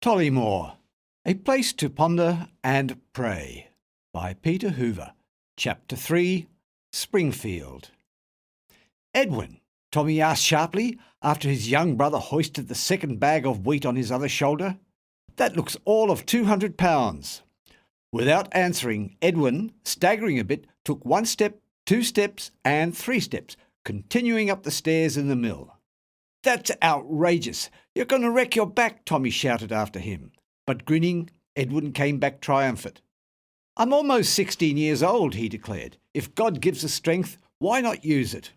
Tollymore, A Place to Ponder and Pray, by Peter Hoover. Chapter 3, Springfield. "Edwin," Tommy asked sharply, after his young brother hoisted the second bag of wheat on his other shoulder. "That looks all of 200 pounds. Without answering, Edwin, staggering a bit, took 1 step, 2 steps, and 3 steps, continuing up the stairs in the mill. "That's outrageous! You're going to wreck your back," Tommy shouted after him. But grinning, Edwin came back triumphant. "I'm almost 16 years old," he declared. "If God gives us strength, why not use it?"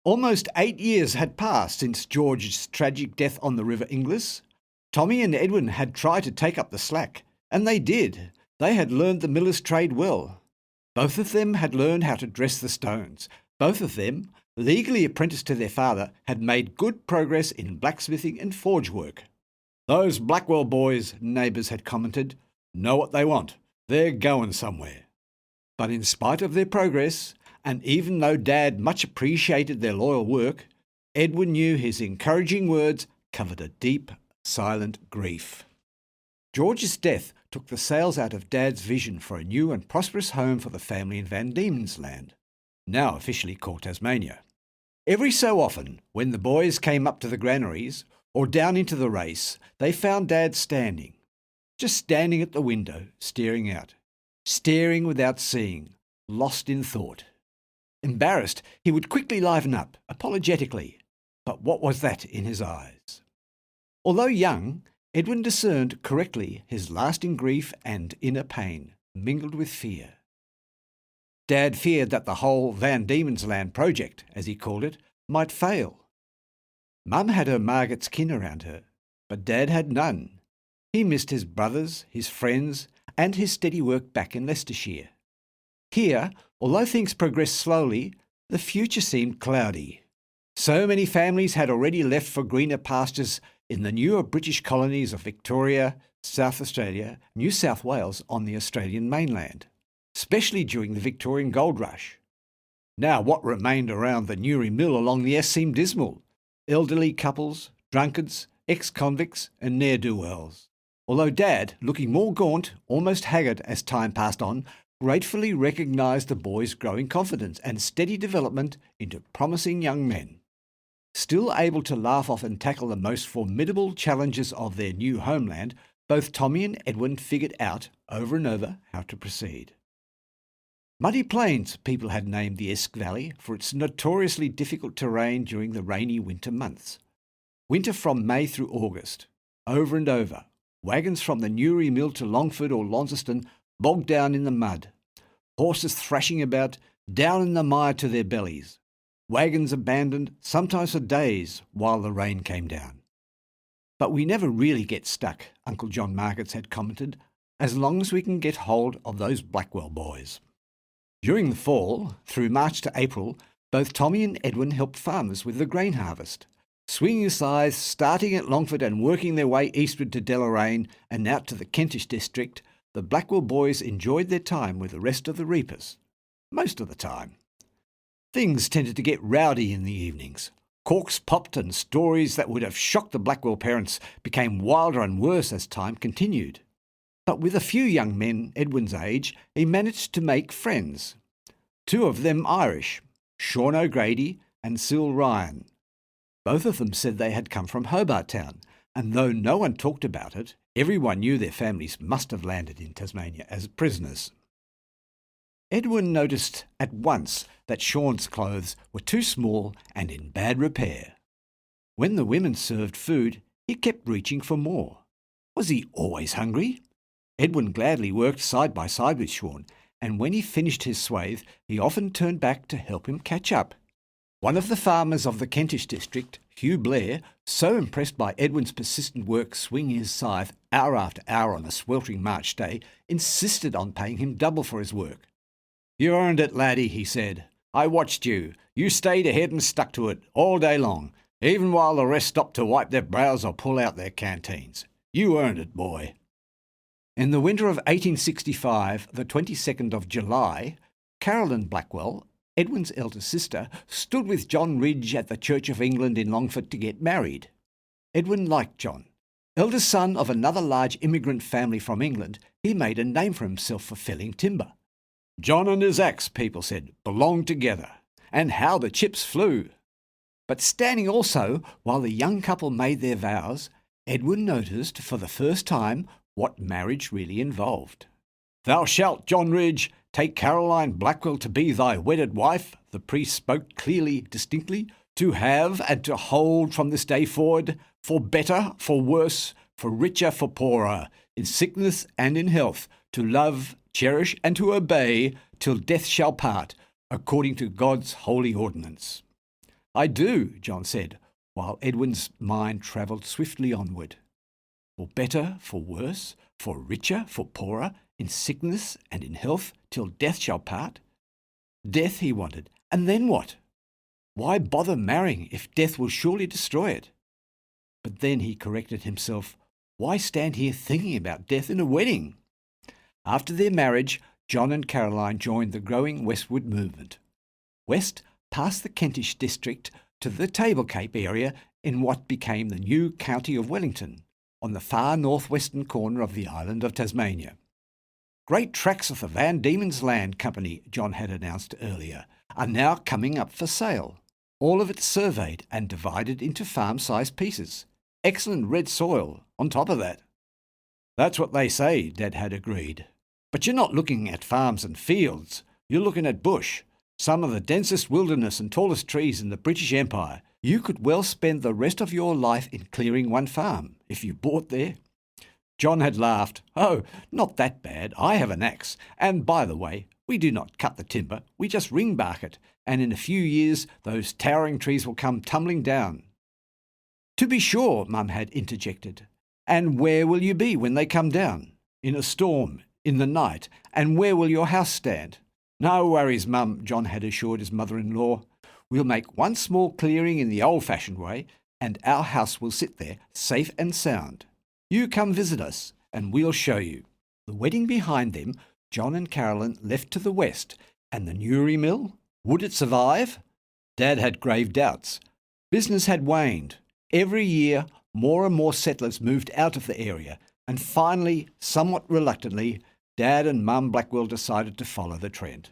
Almost 8 years had passed since George's tragic death on the River Inglis. Tommy and Edwin had tried to take up the slack, and they did. They had learned the miller's trade well. Both of them had learned how to dress the stones. Both of them, legally apprenticed to their father, had made good progress in blacksmithing and forge work. "Those Blackwell boys," neighbours had commented, "know what they want. They're going somewhere." But in spite of their progress, and even though Dad much appreciated their loyal work, Edwin knew his encouraging words covered a deep, silent grief. George's death took the sails out of Dad's vision for a new and prosperous home for the family in Van Diemen's Land, now officially called Tasmania. Every so often, when the boys came up to the granaries or down into the race, they found Dad standing, just standing at the window, staring out, staring without seeing, lost in thought. Embarrassed, he would quickly liven up, apologetically, but what was that in his eyes? Although young, Edwin discerned correctly his lasting grief and inner pain, mingled with fear. Dad feared that the whole Van Diemen's Land project, as he called it, might fail. Mum had her Margaret's kin around her, but Dad had none. He missed his brothers, his friends, and his steady work back in Leicestershire. Here, although things progressed slowly, the future seemed cloudy. So many families had already left for greener pastures in the newer British colonies of Victoria, South Australia, New South Wales on the Australian mainland, especially during the Victorian gold rush. Now what remained around the Newry Mill along the S seemed dismal. Elderly couples, drunkards, ex-convicts and ne'er-do-wells. Although Dad, looking more gaunt, almost haggard as time passed on, gratefully recognised the boys' growing confidence and steady development into promising young men. Still able to laugh off and tackle the most formidable challenges of their new homeland, both Tommy and Edwin figured out, over and over, how to proceed. Muddy Plains, people had named the Esk Valley for its notoriously difficult terrain during the rainy winter months. Winter from May through August, over and over, wagons from the Newry Mill to Longford or Launceston bogged down in the mud, horses thrashing about, down in the mire to their bellies, wagons abandoned, sometimes for days, while the rain came down. "But we never really get stuck," Uncle John Markets had commented, "as long as we can get hold of those Blackwell boys." During the fall, through March to April, both Tommy and Edwin helped farmers with the grain harvest, swinging scythes, starting at Longford and working their way eastward to Deloraine and out to the Kentish district. The Blackwell boys enjoyed their time with the rest of the reapers, most of the time. Things tended to get rowdy in the evenings. Corks popped and stories that would have shocked the Blackwell parents became wilder and worse as time continued. But with a few young men Edwin's age, he managed to make friends. 2 of them Irish, Sean O'Grady and Cyril Ryan. Both of them said they had come from Hobart Town, and though no one talked about it, everyone knew their families must have landed in Tasmania as prisoners. Edwin noticed at once that Sean's clothes were too small and in bad repair. When the women served food, he kept reaching for more. Was he always hungry? Edwin gladly worked side by side with Sean, and when he finished his swathe, he often turned back to help him catch up. One of the farmers of the Kentish district, Hugh Blair, so impressed by Edwin's persistent work swinging his scythe hour after hour on a sweltering March day, insisted on paying him double for his work. "You earned it, laddie," he said. "I watched you. You stayed ahead and stuck to it all day long, even while the rest stopped to wipe their brows or pull out their canteens. You earned it, boy." In the winter of 1865, the 22nd of July, Carolyn Blackwell, Edwin's elder sister, stood with John Ridge at the Church of England in Longford to get married. Edwin liked John. Eldest son of another large immigrant family from England, he made a name for himself for felling timber. John and his axe, people said, belonged together, and how the chips flew. But standing also, while the young couple made their vows, Edwin noticed for the first time what marriage really involved. "Thou shalt, John Ridge, take Caroline Blackwell to be thy wedded wife," the priest spoke clearly, distinctly, "to have and to hold from this day forward, for better, for worse, for richer, for poorer, in sickness and in health, to love, cherish, and to obey, till death shall part, according to God's holy ordinance." "I do," John said, while Edwin's mind travelled swiftly onward. For better, for worse, for richer, for poorer, in sickness and in health, till death shall part. Death, he wanted, and then what? Why bother marrying if death will surely destroy it? But then he corrected himself. Why stand here thinking about death in a wedding? After their marriage, John and Caroline joined the growing westward movement. West, past the Kentish district, to the Table Cape area in what became the new county of Wellington, on the far northwestern corner of the island of Tasmania. Great tracts of the Van Diemen's Land Company, John had announced earlier, are now coming up for sale. All of it surveyed and divided into farm-sized pieces. Excellent red soil on top of that. "That's what they say," Dad had agreed. "But you're not looking at farms and fields. You're looking at bush, some of the densest wilderness and tallest trees in the British Empire. You could well spend the rest of your life in clearing one farm, if you bought there." John had laughed. "Oh, not that bad. I have an axe, and by the way, we do not cut the timber, we just ring-bark it, and in a few years those towering trees will come tumbling down." "To be sure," Mum had interjected. "And where will you be when they come down? In a storm, in the night, and where will your house stand?" "No worries, Mum," John had assured his mother-in-law. "We'll make one small clearing in the old-fashioned way, and our house will sit there, safe and sound. You come visit us, and we'll show you." The wedding behind them, John and Caroline left to the west, and the Newry mill? Would it survive? Dad had grave doubts. Business had waned. Every year, more and more settlers moved out of the area, and finally, somewhat reluctantly, Dad and Mum Blackwell decided to follow the trend.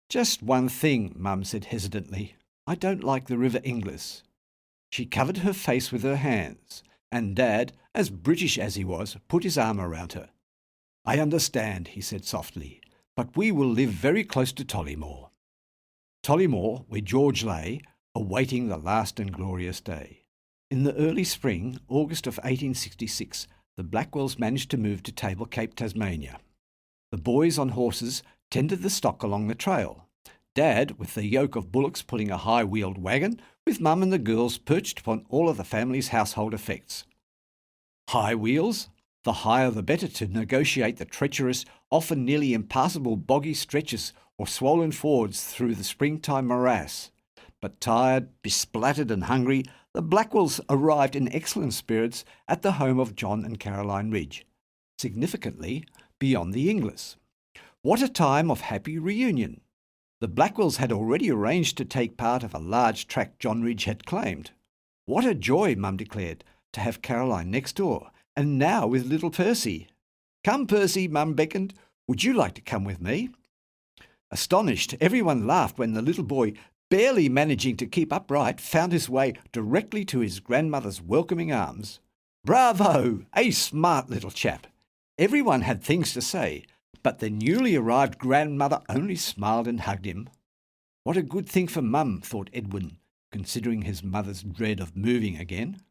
"Just one thing," Mum said hesitantly. "I don't like the River Inglis." She covered her face with her hands, and Dad, as British as he was, put his arm around her. "I understand," he said softly, "but we will live very close to Tollymore." Tollymore, where George lay, awaiting the last and glorious day. In the early spring, August of 1866, the Blackwells managed to move to Table Cape, Tasmania. The boys on horses tended the stock along the trail. Dad, with the yoke of bullocks pulling a high-wheeled wagon, with Mum and the girls perched upon all of the family's household effects. High wheels? The higher the better to negotiate the treacherous, often nearly impassable boggy stretches or swollen fords through the springtime morass. But tired, besplattered and hungry, the Blackwells arrived in excellent spirits at the home of John and Caroline Ridge, significantly beyond the Inglis. What a time of happy reunion! The Blackwells had already arranged to take part of a large tract John Ridge had claimed. What a joy, Mum declared, to have Caroline next door, and now with little Percy. "Come, Percy," Mum beckoned. "Would you like to come with me?" Astonished, everyone laughed when the little boy, barely managing to keep upright, found his way directly to his grandmother's welcoming arms. Bravo! A smart little chap. Everyone had things to say, but the newly arrived grandmother only smiled and hugged him. What a good thing for Mum, thought Edwin, considering his mother's dread of moving again.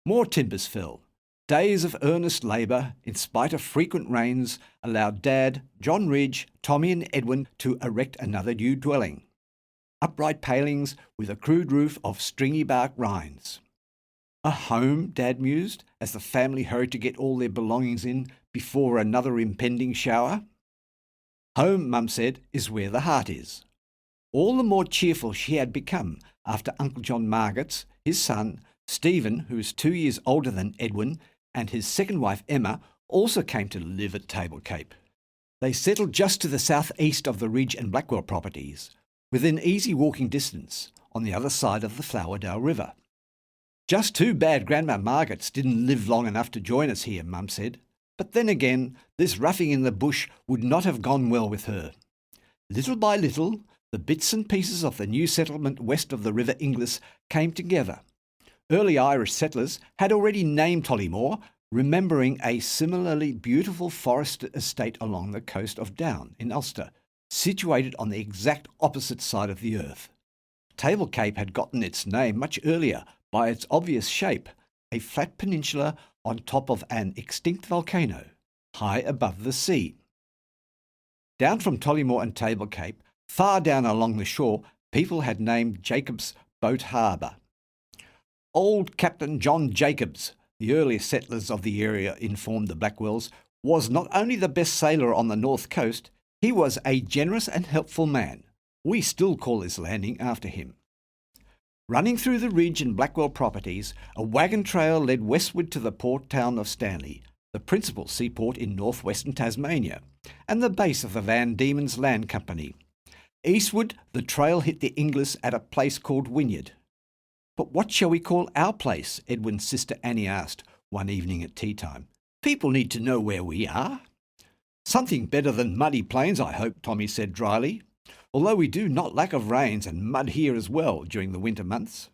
More timbers fell. Days of earnest labour, in spite of frequent rains, allowed Dad, John Ridge, Tommy and Edwin to erect another new dwelling. Upright palings with a crude roof of stringy bark rinds. A home, Dad mused, as the family hurried to get all their belongings in before another impending shower. Home, Mum said, is where the heart is. All the more cheerful she had become after Uncle John Margetts, his son, Stephen, who was 2 years older than Edwin, and his second wife Emma also came to live at Table Cape. They settled just to the southeast of the Ridge and Blackwell properties, within easy walking distance, on the other side of the Flowerdale River. Just too bad Grandma Margaret didn't live long enough to join us here, Mum said. But then again, this roughing in the bush would not have gone well with her. Little by little, the bits and pieces of the new settlement west of the River Inglis came together. Early Irish settlers had already named Tollymore, remembering a similarly beautiful forested estate along the coast of Down in Ulster, situated on the exact opposite side of the earth. Table Cape had gotten its name much earlier by its obvious shape, a flat peninsula on top of an extinct volcano, high above the sea. Down from Tollymore and Table Cape, far down along the shore, people had named Jacob's Boat Harbour. Old Captain John Jacobs, the earliest settlers of the area informed the Blackwells, was not only the best sailor on the north coast, he was a generous and helpful man. We still call this landing after him. Running through the ridge and Blackwell properties, a wagon trail led westward to the port town of Stanley, the principal seaport in northwestern Tasmania, and the base of the Van Diemen's Land Company. Eastward, the trail hit the Inglis at a place called Wynyard. "But what shall we call our place?" Edwin's sister Annie asked one evening at tea time. "People need to know where we are." "Something better than muddy plains, I hope," Tommy said dryly. "Although we do not lack of rains and mud here as well during the winter months."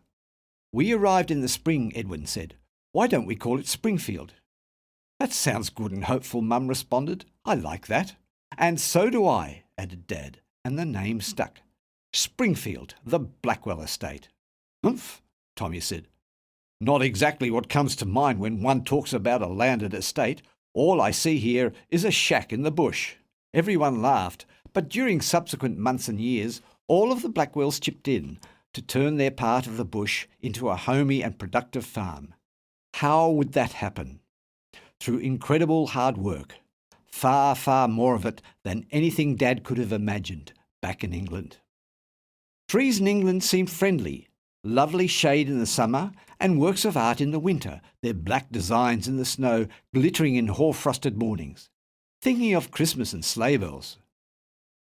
"We arrived in the spring," Edwin said. "Why don't we call it Springfield?" "That sounds good and hopeful," Mum responded. "I like that." "And so do I," added Dad, and the name stuck. Springfield, the Blackwell estate. "Humph," Tommy said. "Not exactly what comes to mind when one talks about a landed estate. All I see here is a shack in the bush." Everyone laughed, but during subsequent months and years, all of the Blackwells chipped in to turn their part of the bush into a homey and productive farm. How would that happen? Through incredible hard work. Far, far more of it than anything Dad could have imagined back in England. Trees in England seemed friendly, lovely shade in the summer and works of art in the winter, their black designs in the snow glittering in hoar-frosted mornings. Thinking of Christmas and sleigh bells.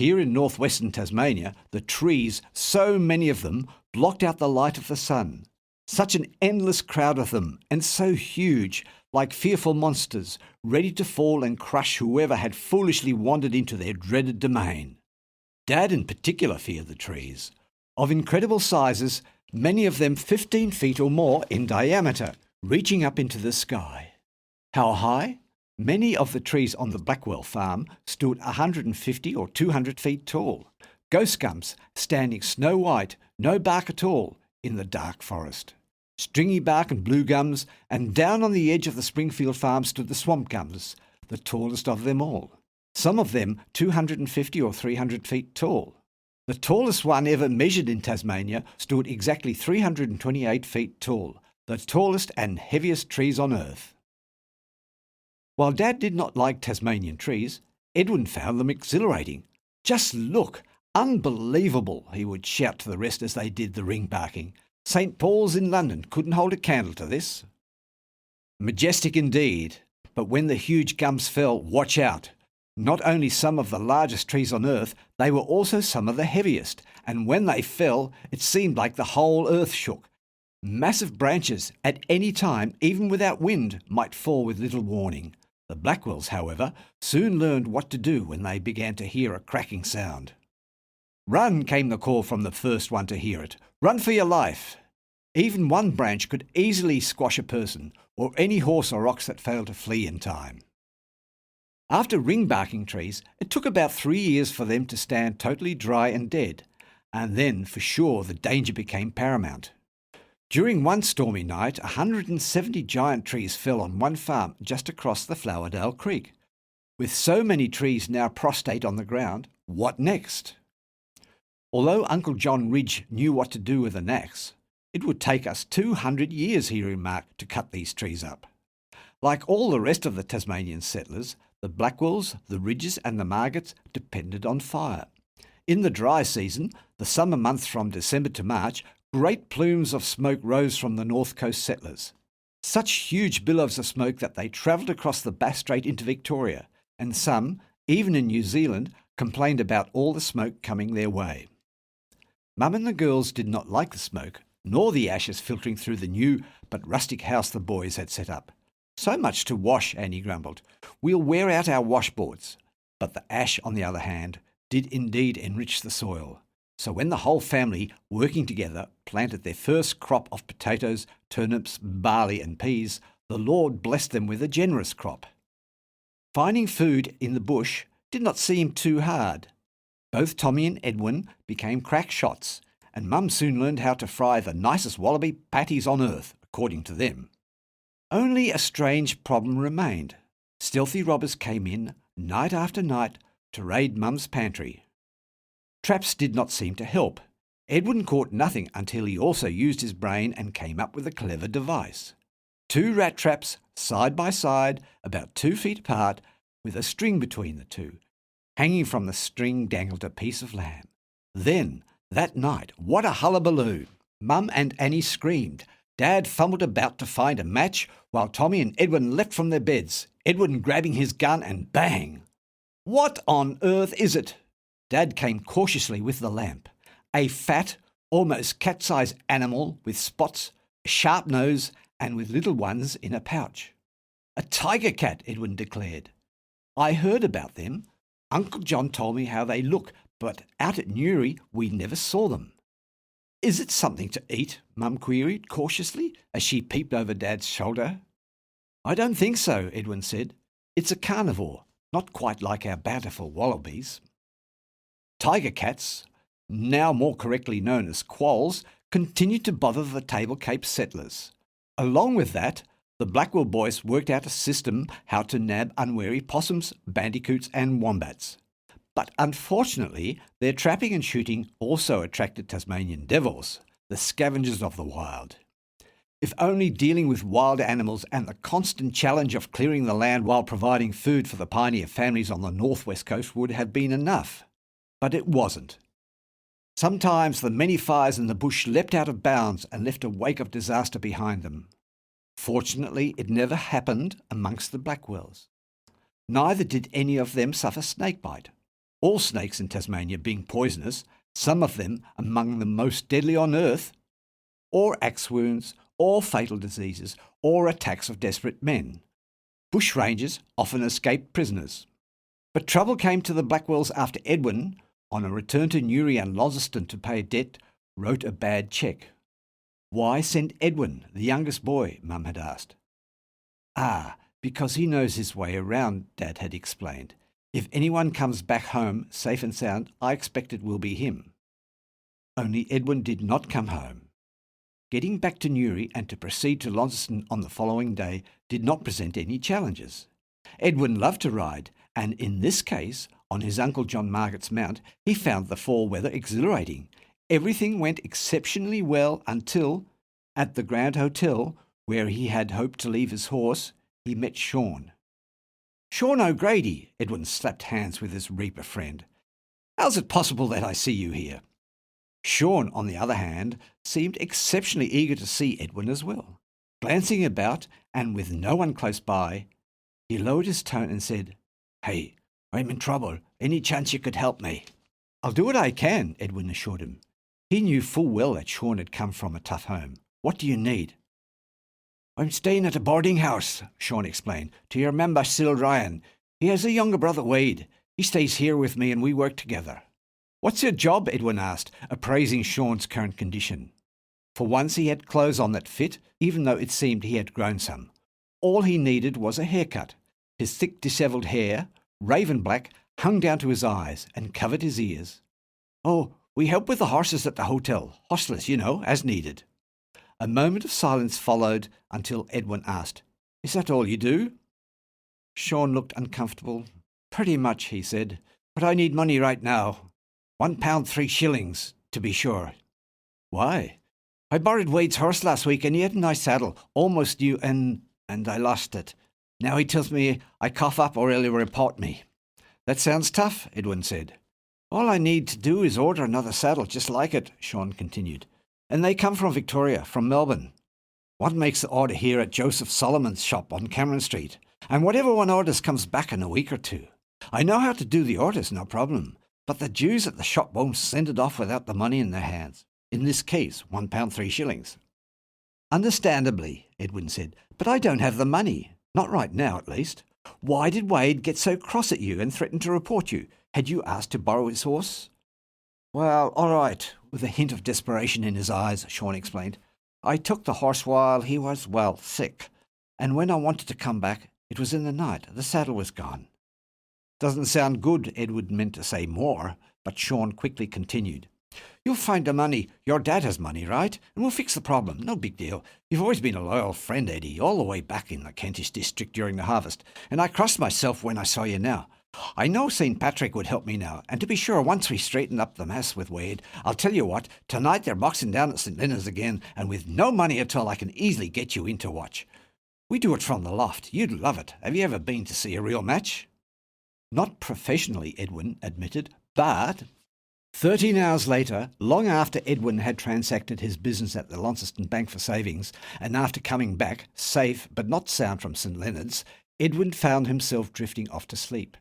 Here in northwestern Tasmania, the trees, so many of them, blocked out the light of the sun. Such an endless crowd of them, and so huge, like fearful monsters, ready to fall and crush whoever had foolishly wandered into their dreaded domain. Dad in particular feared the trees. Of incredible sizes, many of them 15 feet or more in diameter, reaching up into the sky. How high? Many of the trees on the Blackwell farm stood 150 or 200 feet tall, ghost gums standing snow white, no bark at all, in the dark forest. Stringy bark and blue gums, and down on the edge of the Springfield farm stood the swamp gums, the tallest of them all. Some of them 250 or 300 feet tall. The tallest one ever measured in Tasmania stood exactly 328 feet tall, the tallest and heaviest trees on earth. While Dad did not like Tasmanian trees, Edwin found them exhilarating. "Just look! Unbelievable!" he would shout to the rest as they did the ring barking. "St. Paul's in London couldn't hold a candle to this." Majestic indeed, but when the huge gums fell, watch out! Not only some of the largest trees on earth, they were also some of the heaviest, and when they fell, it seemed like the whole earth shook. Massive branches, at any time, even without wind, might fall with little warning. The Blackwells, however, soon learned what to do when they began to hear a cracking sound. "Run!" came the call from the first one to hear it. "Run for your life!" Even one branch could easily squash a person, or any horse or ox that failed to flee in time. After ring-barking trees, it took about 3 years for them to stand totally dry and dead, and then, for sure, the danger became paramount. During one stormy night, 170 giant trees fell on one farm just across the Flowerdale Creek. With so many trees now prostrate on the ground, what next? Although Uncle John Ridge knew what to do with an axe, it would take us 200 years, he remarked, to cut these trees up. Like all the rest of the Tasmanian settlers, the Blackwells, the Ridges and the Margats depended on fire. In the dry season, the summer months from December to March, great plumes of smoke rose from the north coast settlers. Such huge billows of smoke that they travelled across the Bass Strait into Victoria, and some, even in New Zealand, complained about all the smoke coming their way. Mum and the girls did not like the smoke, nor the ashes filtering through the new but rustic house the boys had set up. "So much to wash," Annie grumbled. "We'll wear out our washboards." But the ash, on the other hand, did indeed enrich the soil. So when the whole family, working together, planted their first crop of potatoes, turnips, barley and peas, the Lord blessed them with a generous crop. Finding food in the bush did not seem too hard. Both Tommy and Edwin became crack shots, and Mum soon learned how to fry the nicest wallaby patties on earth, according to them. Only a strange problem remained. Stealthy robbers came in, night after night, to raid Mum's pantry. Traps did not seem to help. Edwin caught nothing until he also used his brain and came up with a clever device. 2 rat traps, side by side, about 2 feet apart, with a string between the two. Hanging from the string dangled a piece of lamb. Then, that night, what a hullabaloo! Mum and Annie screamed. Dad fumbled about to find a match, while Tommy and Edwin leapt from their beds, Edwin grabbing his gun, and bang! "What on earth is it?" Dad came cautiously with the lamp. A fat, almost cat-sized animal with spots, a sharp nose, and with little ones in a pouch. "A tiger cat," Edwin declared. "I heard about them. Uncle John told me how they look, but out at Newry we never saw them." "Is it something to eat?" Mum queried cautiously as she peeped over Dad's shoulder. "I don't think so," Edwin said. "It's a carnivore, not quite like our bountiful wallabies." Tiger cats, now more correctly known as quolls, continued to bother the Table Cape settlers. Along with that, the Blackwell boys worked out a system how to nab unwary possums, bandicoots and wombats. But unfortunately, their trapping and shooting also attracted Tasmanian devils, the scavengers of the wild. If only dealing with wild animals and the constant challenge of clearing the land while providing food for the pioneer families on the northwest coast would have been enough. But it wasn't. Sometimes the many fires in the bush leapt out of bounds and left a wake of disaster behind them. Fortunately, it never happened amongst the Blackwells. Neither did any of them suffer snakebite. All snakes in Tasmania being poisonous, some of them among the most deadly on earth, or axe wounds, or fatal diseases, or attacks of desperate men. Bushrangers often escaped prisoners. But trouble came to the Blackwells after Edwin, on a return to Newry and Launceston to pay a debt, wrote a bad cheque. "Why send Edwin, the youngest boy?" Mum had asked. "Ah, because he knows his way around," Dad had explained. "If anyone comes back home safe and sound, I expect it will be him." Only Edwin did not come home. Getting back to Newry and to proceed to Launceston on the following day did not present any challenges. Edwin loved to ride, and in this case, on his Uncle John Marget's mount, he found the fall weather exhilarating. Everything went exceptionally well until, at the Grand Hotel, where he had hoped to leave his horse, he met Sean. "Sean O'Grady," Edwin slapped hands with his reaper friend. "How's it possible that I see you here?" Sean, on the other hand, seemed exceptionally eager to see Edwin as well. Glancing about, and with no one close by, he lowered his tone and said, "Hey, I'm in trouble. Any chance you could help me?" "I'll do what I can," Edwin assured him. He knew full well that Sean had come from a tough home. "What do you need?" "I'm staying at a boarding house," Sean explained, "to your member Sil Ryan. He has a younger brother, Wade. He stays here with me and we work together." "What's your job?" Edwin asked, appraising Sean's current condition. For once he had clothes on that fit, even though it seemed he had grown some. All he needed was a haircut. His thick dishevelled hair, raven black, hung down to his eyes and covered his ears. "Oh, we help with the horses at the hotel. Hostlers, you know, as needed." A moment of silence followed until Edwin asked, "Is that all you do?" Sean looked uncomfortable. "Pretty much," he said, "but I need money right now. £1 3 to be sure." "Why?" "I borrowed Wade's horse last week and he had a nice saddle, almost new, and I lost it. Now he tells me I cough up or he'll report me." "That sounds tough," Edwin said. "All I need to do is order another saddle just like it," Sean continued. "And they come from Victoria, from Melbourne. One makes the order here at Joseph Solomon's shop on Cameron Street, and whatever one orders comes back in a week or two. I know how to do the orders, no problem, but the Jews at the shop won't send it off without the money in their hands. In this case, £1 3 shillings. Understandably, Edwin said, but I don't have the money. Not right now, at least. Why did Wade get so cross at you and threaten to report you? Had you asked to borrow his horse? Well, all right, with a hint of desperation in his eyes, Sean explained. I took the horse while he was, well, sick, and when I wanted to come back, it was in the night. The saddle was gone. Doesn't sound good, Edward meant to say more, but Sean quickly continued. You'll find the money. Your dad has money, right? And we'll fix the problem. No big deal. You've always been a loyal friend, Eddie, all the way back in the Kentish district during the harvest, and I crossed myself when I saw you now. I know St. Patrick would help me now, and to be sure, once we straighten up the mess with Wade, I'll tell you what, tonight they're boxing down at St. Leonard's again, and with no money at all I can easily get you in to watch. We do it from the loft. You'd love it. Have you ever been to see a real match? Not professionally, Edwin admitted, but 13 hours later, long after Edwin had transacted his business at the Launceston Bank for Savings, and after coming back, safe but not sound from St. Leonard's, Edwin found himself drifting off to sleep.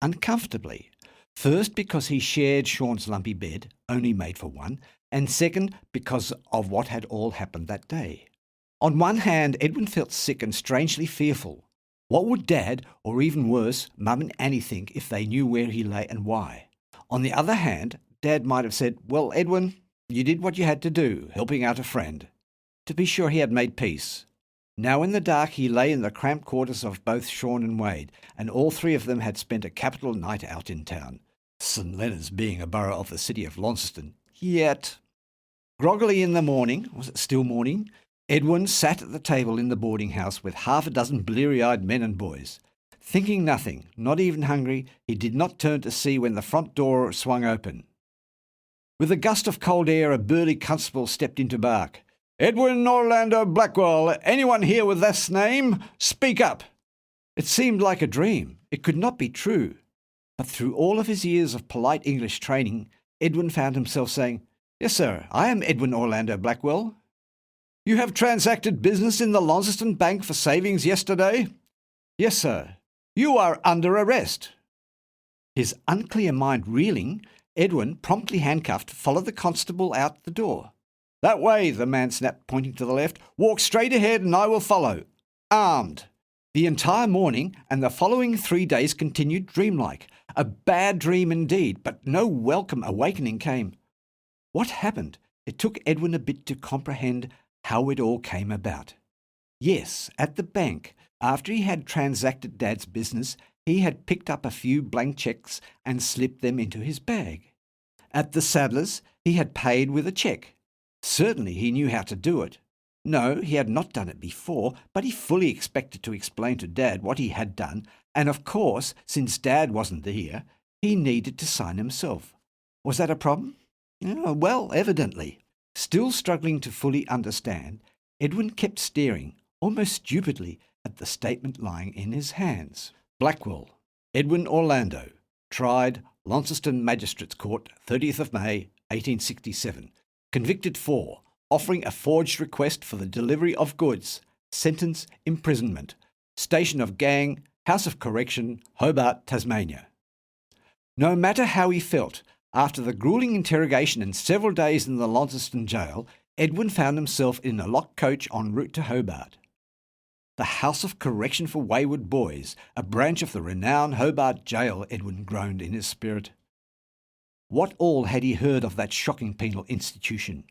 Uncomfortably. First because he shared Sean's lumpy bed, only made for one, and second because of what had all happened that day. On one hand, Edwin felt sick and strangely fearful. What would Dad, or even worse, Mum and Annie think if they knew where he lay and why? On the other hand, Dad might have said, well, Edwin, you did what you had to do, helping out a friend. To be sure, he had made peace. Now in the dark he lay in the cramped quarters of both Sean and Wade, and all three of them had spent a capital night out in town, St. Leonard's being a borough of the city of Launceston. Yet, groggily in the morning, was it still morning, Edwin sat at the table in the boarding house with half a dozen bleary-eyed men and boys. Thinking nothing, not even hungry, he did not turn to see when the front door swung open. With a gust of cold air, a burly constable stepped into bark. Edwin Orlando Blackwell, anyone here with this name? Speak up. It seemed like a dream. It could not be true. But through all of his years of polite English training, Edwin found himself saying, Yes, sir, I am Edwin Orlando Blackwell. You have transacted business in the Launceston Bank for Savings yesterday? Yes, sir. You are under arrest. His unclear mind reeling, Edwin, promptly handcuffed, followed the constable out the door. That way, the man snapped, pointing to the left. Walk straight ahead and I will follow. Armed. The entire morning and the following 3 days continued dreamlike. A bad dream indeed, but no welcome awakening came. What happened? It took Edwin a bit to comprehend how it all came about. Yes, at the bank, after he had transacted Dad's business, he had picked up a few blank cheques and slipped them into his bag. At the saddler's, he had paid with a cheque. Certainly he knew how to do it. No, he had not done it before, but he fully expected to explain to Dad what he had done, and of course, since Dad wasn't here, he needed to sign himself. Was that a problem? Well, evidently. Still struggling to fully understand, Edwin kept staring, almost stupidly, at the statement lying in his hands. Blackwell, Edwin Orlando, tried, Launceston Magistrates Court, 30th of May, 1867. Convicted for offering a forged request for the delivery of goods. Sentence, imprisonment. Station of gang, House of Correction, Hobart, Tasmania. No matter how he felt, after the gruelling interrogation and several days in the Launceston jail, Edwin found himself in a locked coach en route to Hobart. The House of Correction for Wayward Boys, a branch of the renowned Hobart jail, Edwin groaned in his spirit. What all had he heard of that shocking penal institution?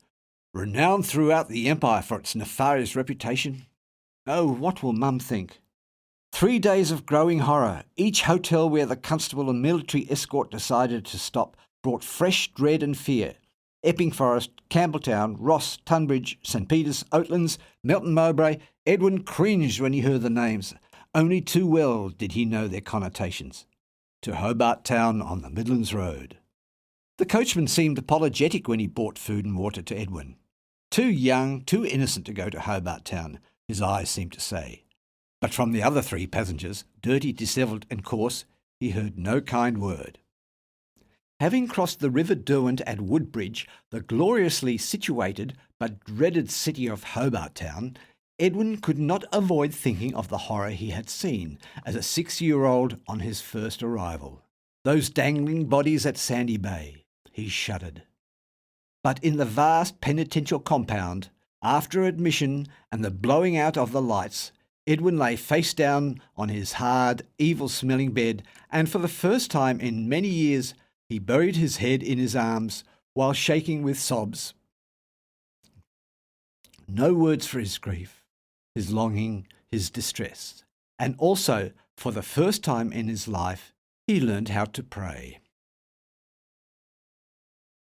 Renowned throughout the empire for its nefarious reputation? Oh, what will Mum think? 3 days of growing horror. Each hotel where the constable and military escort decided to stop brought fresh dread and fear. Epping Forest, Campbelltown, Ross, Tunbridge, St. Peter's, Oatlands, Melton Mowbray. Edwin cringed when he heard the names. Only too well did he know their connotations. To Hobart Town on the Midlands Road. The coachman seemed apologetic when he bought food and water to Edwin. Too young, too innocent to go to Hobart Town, his eyes seemed to say. But from the other 3 passengers, dirty, dishevelled and coarse, he heard no kind word. Having crossed the River Derwent at Woodbridge, the gloriously situated but dreaded city of Hobart Town, Edwin could not avoid thinking of the horror he had seen as a 6-year-old on his first arrival. Those dangling bodies at Sandy Bay. He shuddered. But in the vast penitential compound, after admission and the blowing out of the lights, Edwin lay face down on his hard, evil-smelling bed, and for the first time in many years he buried his head in his arms while shaking with sobs. No words for his grief, his longing, his distress. And also, for the first time in his life, he learned how to pray.